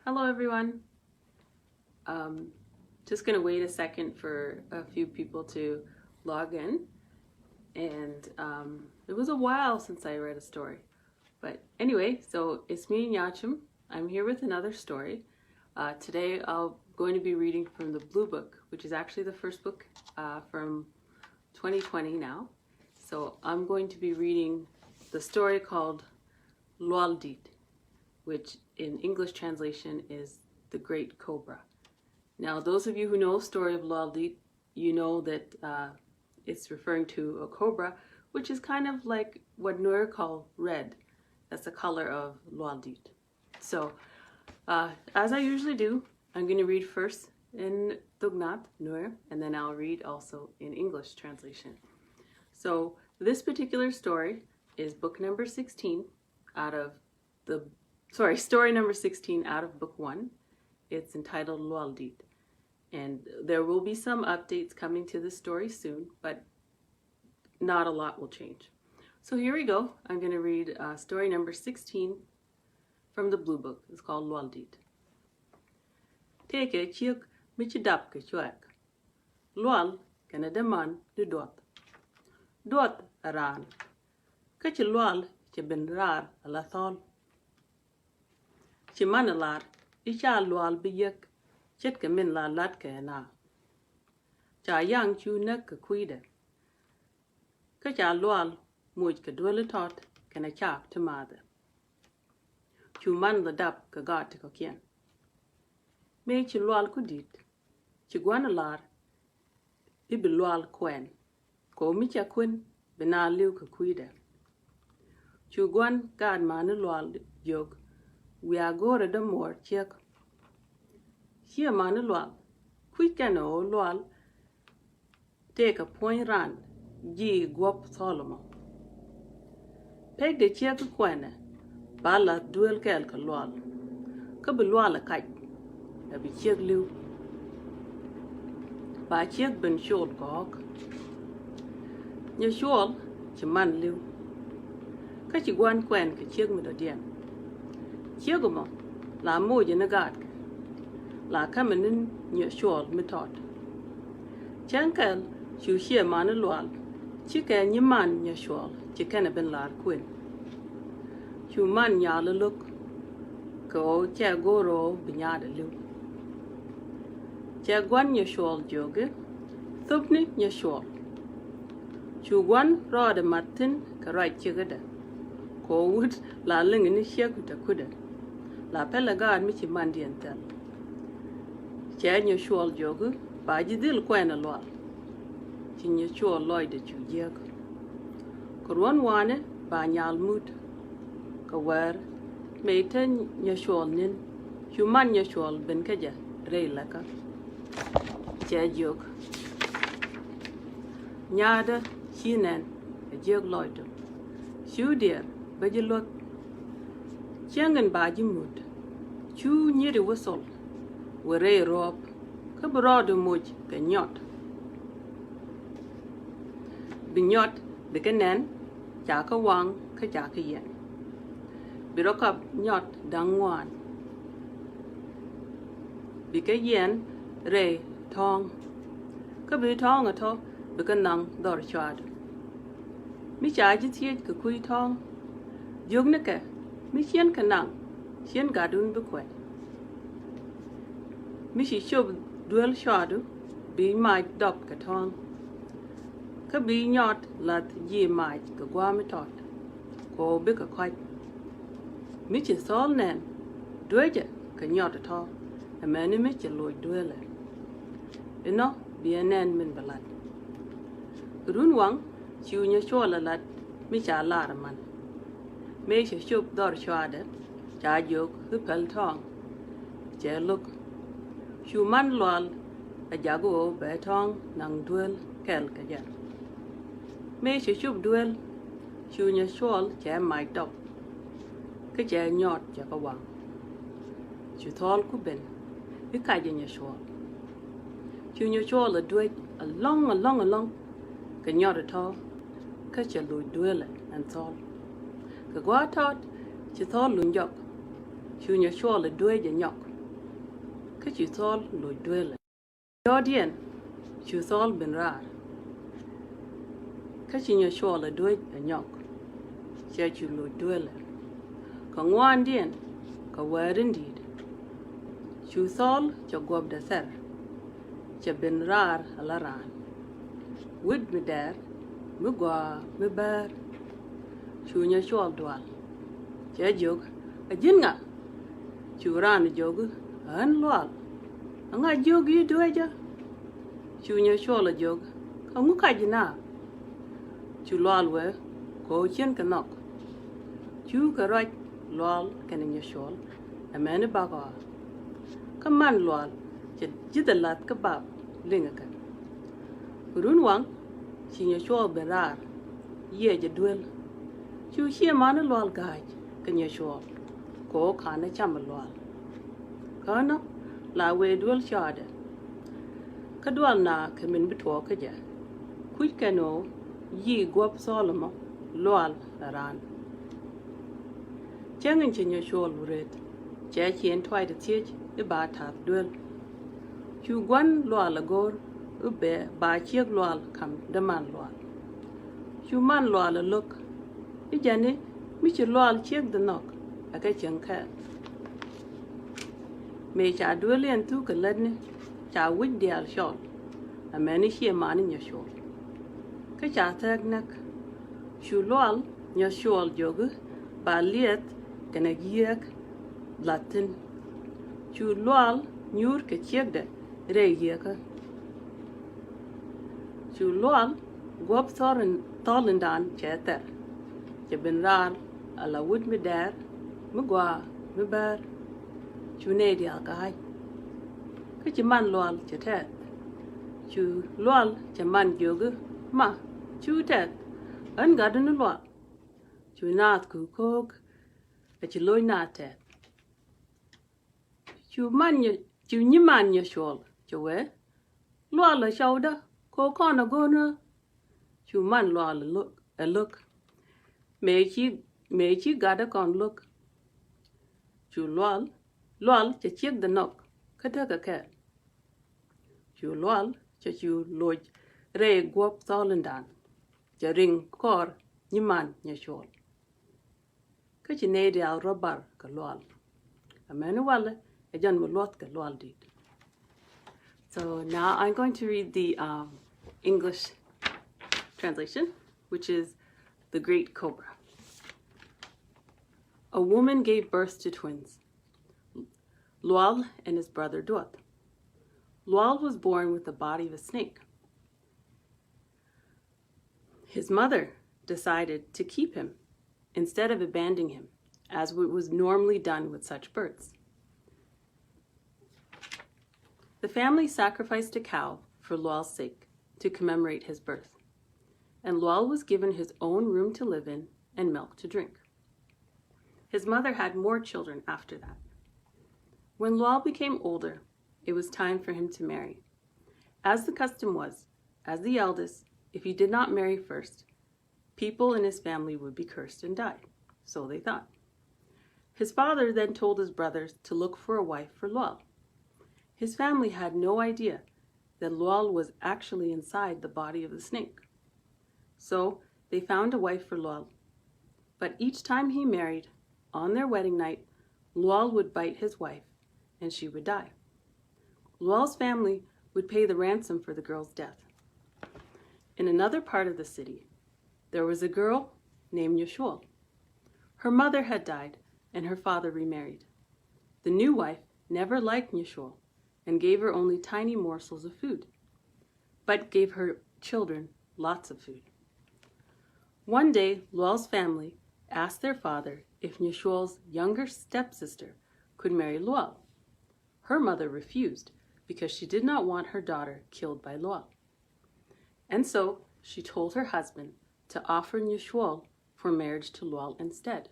Hello everyone. Just gonna wait a second for a few people to log in, and it was a while since I read a story. But anyway, so it's me, Nyachom. I'm here with another story. Today I'm going to be reading from the Blue Book, which is actually the first book from 2020 now. So I'm going to be reading the story called Lualdit, which in English translation is The Great Cobra. Now, those of you who know the story of Lualdit, you know that it's referring to a cobra, which is kind of like what Nuer call red. That's the color of Lualdit. So, as I usually do, I'm going to read first in Tugnat, Nuer, and then I'll read also in English translation. So, this particular story is book number 16 out of story number 16 out of book 1. It's entitled Lualdit. And there will be some updates coming to the story soon, but not a lot will change. So here we go. I'm going to read story number 16 from the Blue Book. It's called Lualdit. Teke chiek michidap ke chuek. Lual kana deman de dot. Dot aran. Kachi lual che ben rar alathol. Chi manalar icha lual biyek. Chet ke min la lat ke na. Cha yang chu nek ke kuide. Ka cha lual muj ke dwele tot ke na chap te made. Chu man la dap ke gat ke kien. Me chi lual ku dit. Chi gwana lar. Ibi lual kwen. Ko mi cha kwen bina liu ke kuide. Chu gwan gad mane lual jog. We are gore de mor chiek. Here mane lual. Quick and o lual. Take a point run. Ji guap Solomon. Peg de chiek kwene. Bala duel kel ka lual. Kabe lual a kite. Da bi chiek liu. Ba chiek ben shol gog. Nya shol chi man liu. Ka chi gwan kwen ke chiek mi do dien. Chiek mo. La mo je na gad. La kamenin Nyachom Chiek Chankel shu shie man lual. Chike nyi man Nyachom Chiek ben lar quin. Shu man nyala look. Ko che goro binyada lu. Che gwan Nyachom joge. Thupni Nyachom. Shu gwan rode martin ka right chigada. Ko wood la lingini shek ta kuda. La pelagad michi man dientel. Che Nyachom jogu, ba jidil kwena lual. Chi Nyachom loy de chu jeg. Kurwan wane, ba nyal mut. Ka wer, meite Nyachom nin, human Nyachom ben kaja, rei laka. Che jog. Nyada, chinen, a jeg loy do. Shu dear, ba jilot. Chiangan ba jimut. Chu nyeri whistle. Were rob, ka brodo muj ka nyot. Binyot, bikanen, chaka wang, ka chaka yen. Birokap nyot dangwan. Bika yen, re, tong. Ka bi tong ato, bikanang dor chwad. Mi chaji tiet ka kui tong. Jogneke, mi chien kanang, chien gadun bikwe. Mishi shub duel shadu, be might dop katong. Ka be nyot lat ye might ka guamitot. Ko big a quite. Michi sol nen, dueja ka nyot at all. A many michi loy duele. Eno be a nen min balat. Run wang, chu Nyachom lat, micha laraman. Mishi shub dor shwade, cha jok, hupel tong. Che look. Shu man lual a jago betong nang duel kel kaja. Me shub duel shu Nyachom che mai dop. Ka che nyot jaka wang. Shu thol ku ben. Ikaja Nyachom. Shu Nyachom a duet along. Ka nyot at all. Ka che lu duel and thol. Ka gwa tot. Shu thol lunjok. Shu Nyachom a duet a nyok. ka chu thol lo dwele yodien chu thol ben rar ka chi Nyachol a dwe a nyok che chu lo dwele ka ngwan dien ka werin did chu thol cha gob da ser cha ben rar ala ran wid mi der mi gwa mi ber chu Nyachol dwal che jog a jin nga chu ran jog an lwal nga jog yi dweja chu Nyachol a jog ka ngu ka jina chu lwal we ko chen ka nok chu ka raj lwal ka Nyachol a mene baga ka man lwal che jidalat ka bab linga ka run wang chi Nyachol berar ye je dwel chu xie man lwal gaj ka Nyachol ko khana cham lwal kana la we dwel chade ka dwal na ka min bitwo ka ja kuj ka no yi gwap solomon lwal ran chengin chi Nyachol uret che chien twai de tiech e ba ta dwel chu gwan lwal agor ube ba chiek lwal kam de man lwal chu man lwal luk i jani mi chi lwal chiek de nok aka chen ka me cha dwel en tu ka ledne cha wid dial shol a meni xie man Nyachol ka cha tag nak chu lwal Nyachol jog ba liet kana giek latin chu lwal nyur ka chiek de re yeka chu lwal gwap thorin dan cheter che ben rar ala wud mi der mi gwa mi ber chu ne dial kai ka chi man lwal che tet chu lwal che man jog ma chu tet an gadun lwal chu naat ku kok a chi loy naat tet chu nyi man Nyachol che we lwal a shauda ko kona gona chu man lwal look me chi gada kon look chu lwal che chiek de nok ka ta ka ke chu lwal che chu loj re gwap tholindan che ring kor nyi man Nyachol ka chi ne dial robar ka lwal amene wale e jan mo lot ka lwal dit. So now I'm going to read the English translation, which is The Great Cobra. A woman gave birth to twins, Lwal and his brother Dwat. Lwal was born with the body of a snake. His mother decided to keep him instead of abandoning him, as was normally done with such birds. The family sacrificed a cow for Lwal's sake to commemorate his birth, and Lwal was given his own room to live in and milk to drink. His mother had more children after that. When Lwal became older, it was time for him to marry. As the custom was, as the eldest, if he did not marry first, people in his family would be cursed and die, so they thought. His father then told his brothers to look for a wife for Lwal. His family had no idea that Lwal was actually inside the body of the snake. So they found a wife for Lwal. But each time he married, on their wedding night, Lwal would bite his wife, and she would die. Lwal's family would pay the ransom for the girl's death. In another part of the city, there was a girl named Nyachol. Her mother had died, and her father remarried. The new wife never liked Nyachol and gave her only tiny morsels of food, but gave her children lots of food. One day, Lwal's family asked their father if Nyachol's younger stepsister could marry Lwal. Her mother refused because she did not want her daughter killed by Lwal. And so she told her husband to offer Nyachol for marriage to Lwal instead.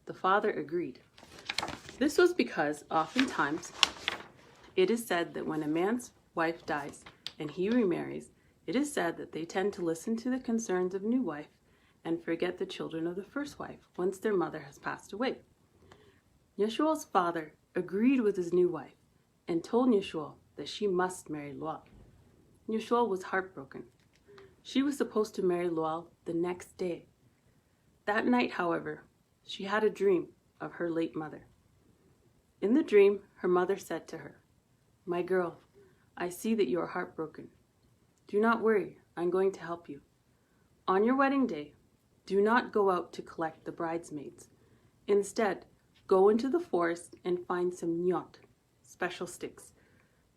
The father agreed. This was because oftentimes it is said that when a man's wife dies and he remarries, it is said that they tend to listen to the concerns of new wife and forget the children of the first wife once their mother has passed away. Nyachol's father agreed with his new wife, and told Nyachom that she must marry Lual. Nyachom was heartbroken. She was supposed to marry Lual the next day. That night, however, she had a dream of her late mother. In the dream, her mother said to her, "My girl, I see that you are heartbroken. Do not worry, I'm going to help you. On your wedding day, do not go out to collect the bridesmaids. Instead, go into the forest and find some nyot, special sticks,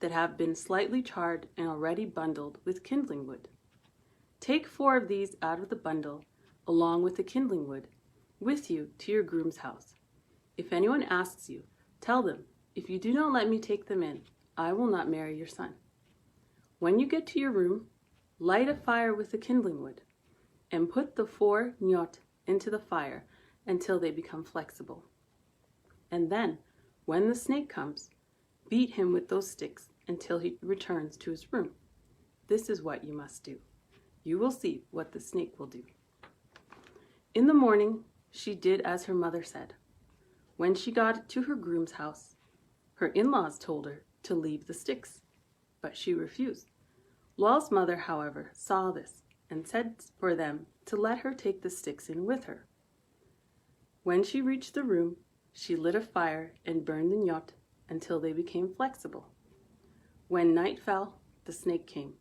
that have been slightly charred and already bundled with kindling wood. Take 4 of these out of the bundle, along with the kindling wood, with you to your groom's house. If anyone asks you, tell them, if you do not let me take them in, I will not marry your son. When you get to your room, light a fire with the kindling wood, and put the 4 nyot into the fire until they become flexible. And then, when the snake comes, beat him with those sticks until he returns to his room. This is what you must do. You will see what the snake will do." In the morning, she did as her mother said. When she got to her groom's house, her in-laws told her to leave the sticks, but she refused. Lual's mother, however, saw this and said for them to let her take the sticks in with her. When she reached the room, she lit a fire and burned the nyot until they became flexible. When night fell, the snake came,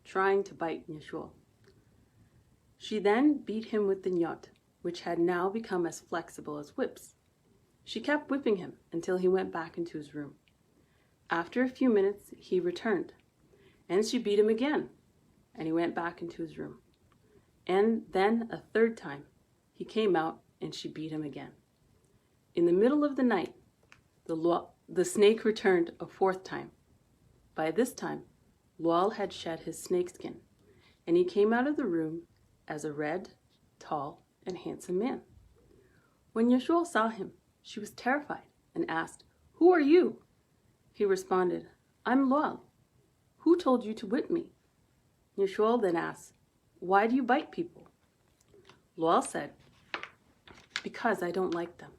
trying to bite Nyachom. She then beat him with the nyot, which had now become as flexible as whips. She kept whipping him until he went back into his room. After a few minutes, he returned, and she beat him again, and he went back into his room. And then a 3rd time, he came out and she beat him again. In the middle of the night, the snake returned a 4th time. By this time, Lual had shed his snakeskin, and he came out of the room as a red, tall, and handsome man. When Nyachom saw him, she was terrified and asked, "Who are you?" He responded, "I'm Lual. Who told you to whip me?" Nyachom then asked, "Why do you bite people?" Lual said, "Because I don't like them."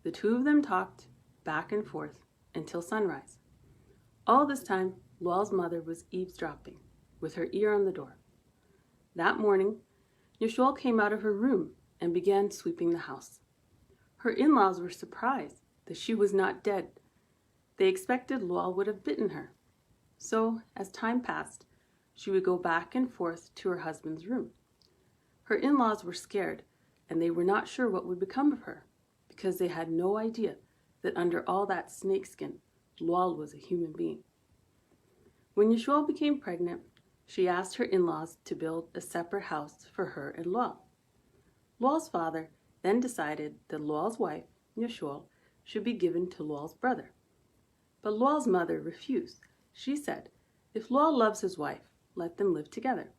The 2 of them talked back and forth until sunrise. All this time, Lual's mother was eavesdropping, with her ear on the door. That morning, Nyachom came out of her room and began sweeping the house. Her in-laws were surprised that she was not dead. They expected Lual would have bitten her. So, as time passed, she would go back and forth to her husband's room. Her in-laws were scared, and they were not sure what would become of her, because they had no idea that under all that snakeskin, Lual was a human being. When Nyachom became pregnant, she asked her in-laws to build a separate house for her and Lual. Lual's father then decided that Lual's wife, Nyachom, should be given to Lual's brother. But Lual's mother refused. She said, "If Lual loves his wife, let them live together."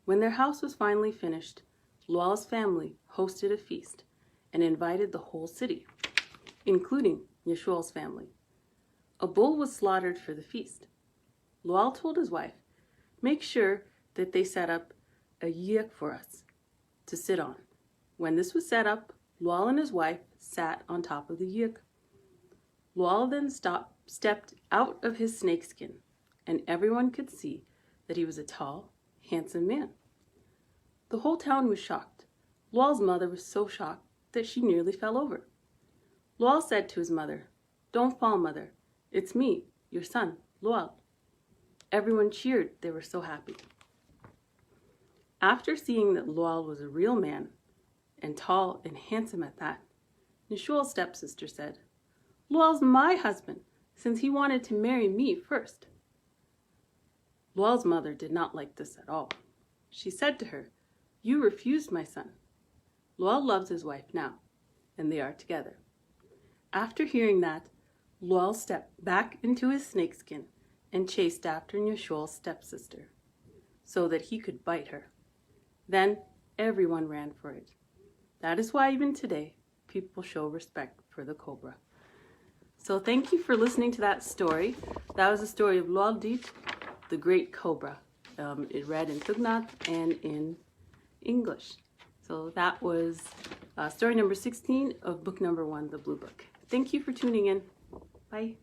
When their house was finally finished, Lual's family hosted a feast and invited the whole city, including Nyachom's family. A bull was slaughtered for the feast. Lual told his wife, "Make sure that they set up a yiak for us to sit on." When this was set up, Lual and his wife sat on top of the yiak. Lual then stepped out of his snakeskin, and everyone could see that he was a tall, handsome man. The whole town was shocked. Lual's mother was so shocked that she nearly fell over. Lual said to his mother, "Don't fall, mother. It's me, your son, Lual." Everyone cheered. They were so happy. After seeing that Lual was a real man, and tall and handsome at that, Nyachom's stepsister said, "Lual's my husband, since he wanted to marry me first." Lual's mother did not like this at all. She said to her, "You refused my son." Lual loves his wife now, and they are together. After hearing that, Lual stepped back into his snakeskin and chased after Nyachom's stepsister, so that he could bite her. Then everyone ran for it. That is why even today, people show respect for the cobra. So thank you for listening to that story. That was the story of Lual Dit, the great cobra. It read in Tugnat and in English. So that was story number 16 of book number 1, The Blue Book. Thank you for tuning in. Bye.